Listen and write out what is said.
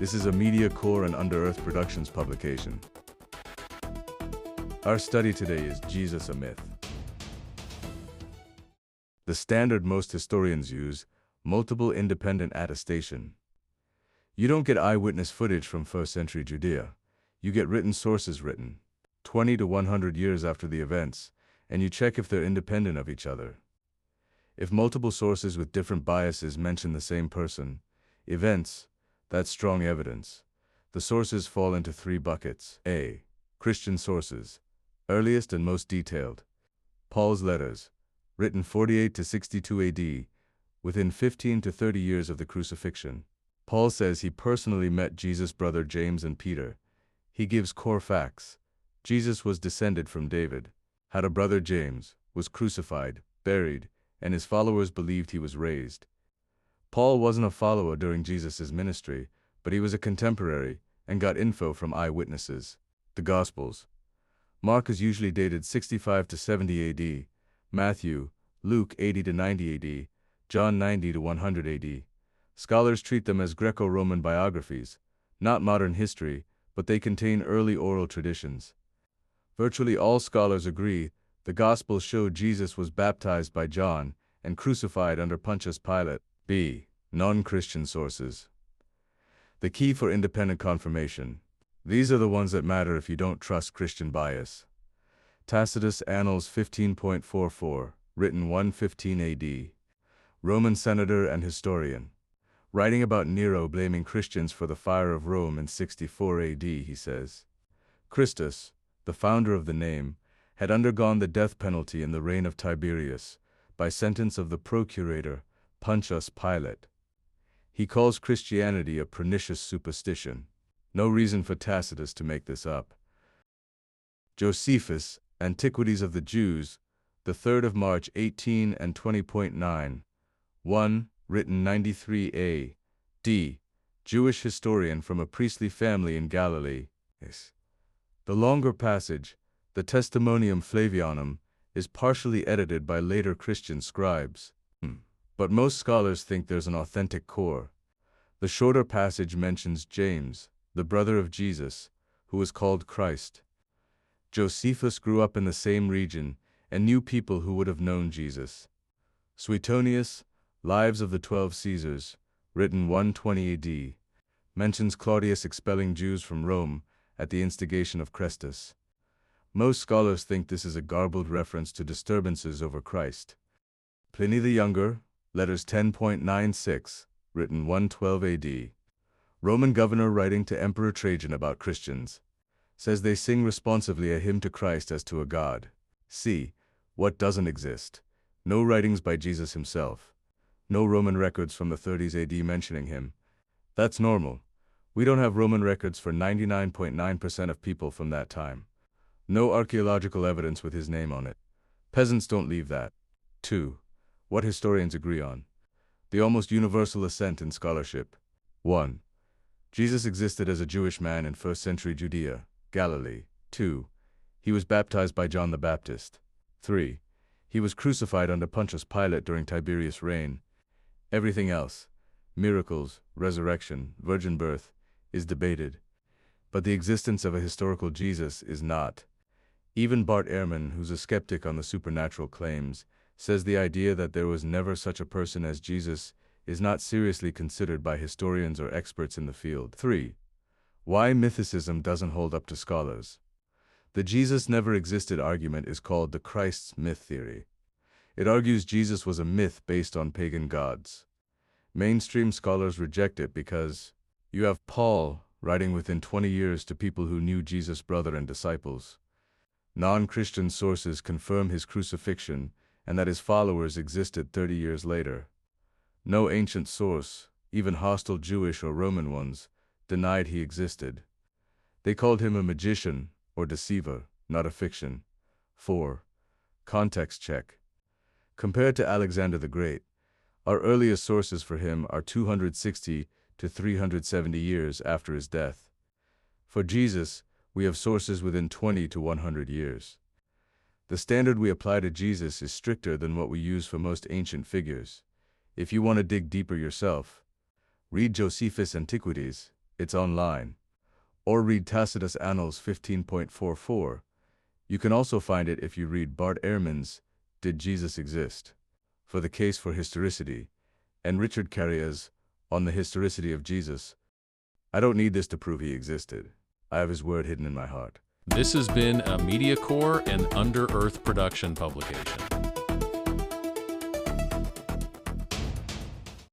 This is a Media Core and Under Earth Productions publication. Our study today is Jesus a Myth. The standard most historians use, multiple independent attestation. You don't get eyewitness footage from first century Judea. You get written sources written 20 to 100 years after the events, and you check if they're independent of each other. If multiple sources with different biases mention the same person, events, that's strong evidence. The sources fall into three buckets. A. Christian sources, earliest and most detailed. Paul's letters, written 48 to 62 AD, within 15 to 30 years of the crucifixion. Paul says he personally met Jesus' brother James and Peter. He gives core facts. Jesus was descended from David, had a brother James, was crucified, buried, and his followers believed he was raised. Paul wasn't a follower during Jesus' ministry, but he was a contemporary and got info from eyewitnesses. The Gospels. Mark is usually dated 65 to 70 AD, Matthew, Luke 80 to 90 AD, John 90 to 100 AD. Scholars treat them as Greco-Roman biographies, not modern history, but they contain early oral traditions. Virtually all scholars agree the Gospels show Jesus was baptized by John and crucified under Pontius Pilate. B. Non-Christian sources. The key for independent confirmation. These are the ones that matter if you don't trust Christian bias. Tacitus Annals 15.44, written 115 AD. Roman senator and historian. Writing about Nero blaming Christians for the fire of Rome in 64 AD, he says, Christus, the founder of the name, had undergone the death penalty in the reign of Tiberius, by sentence of the procurator, Pontius Pilate. He calls Christianity a pernicious superstition. No reason for Tacitus to make this up. Josephus, Antiquities of the Jews, the 3rd of March 18 and 20.9. 1, written 93 A.D., Jewish historian from a priestly family in Galilee. The longer passage, the Testimonium Flavianum, is partially edited by later Christian scribes. But most scholars think there's an authentic core. The shorter passage mentions James, the brother of Jesus, who was called Christ. Josephus grew up in the same region and knew people who would have known Jesus. Suetonius, Lives of the 12 Caesars, written 120 AD, mentions Claudius expelling Jews from Rome at the instigation of Chrestus. Most scholars think this is a garbled reference to disturbances over Christ. Pliny the Younger, Letters 10.96, written 112 AD. Roman governor writing to Emperor Trajan about Christians, says they sing responsively a hymn to Christ as to a god. See, what doesn't exist. No writings by Jesus himself. No Roman records from the 30s AD mentioning him. That's normal. We don't have Roman records for 99.9% of people from that time. No archaeological evidence with his name on it. Peasants don't leave that. 2. What historians agree on. The almost universal assent in scholarship. 1. Jesus existed as a Jewish man in first century Judea, Galilee. 2. He was baptized by John the Baptist. 3. He was crucified under Pontius Pilate during Tiberius' reign. Everything else, miracles, resurrection, virgin birth, is debated. But the existence of a historical Jesus is not. Even Bart Ehrman, who's a skeptic on the supernatural claims, says the idea that there was never such a person as Jesus is not seriously considered by historians or experts in the field. 3. Why mythicism doesn't hold up to scholars. The Jesus never existed argument is called the Christ's myth theory. It argues Jesus was a myth based on pagan gods. Mainstream scholars reject it because you have Paul writing within 20 years to people who knew Jesus' brother and disciples. Non-Christian sources confirm his crucifixion and that his followers existed 30 years later. No ancient source, even hostile Jewish or Roman ones, denied he existed. They called him a magician or deceiver, not a fiction. 4. Context check. Compared to Alexander the Great, our earliest sources for him are 260 to 370 years after his death. For Jesus, we have sources within 20 to 100 years. The standard we apply to Jesus is stricter than what we use for most ancient figures. If you want to dig deeper yourself, read Josephus' Antiquities. it's online. Or read Tacitus Annals 15.44. You can also find it if you read Bart Ehrman's Did Jesus Exist? For the Case for Historicity, and Richard Carria's On the Historicity of Jesus. I don't need this to prove he existed. I have his word hidden in my heart. This has been a MediaCore and Under Earth production publication.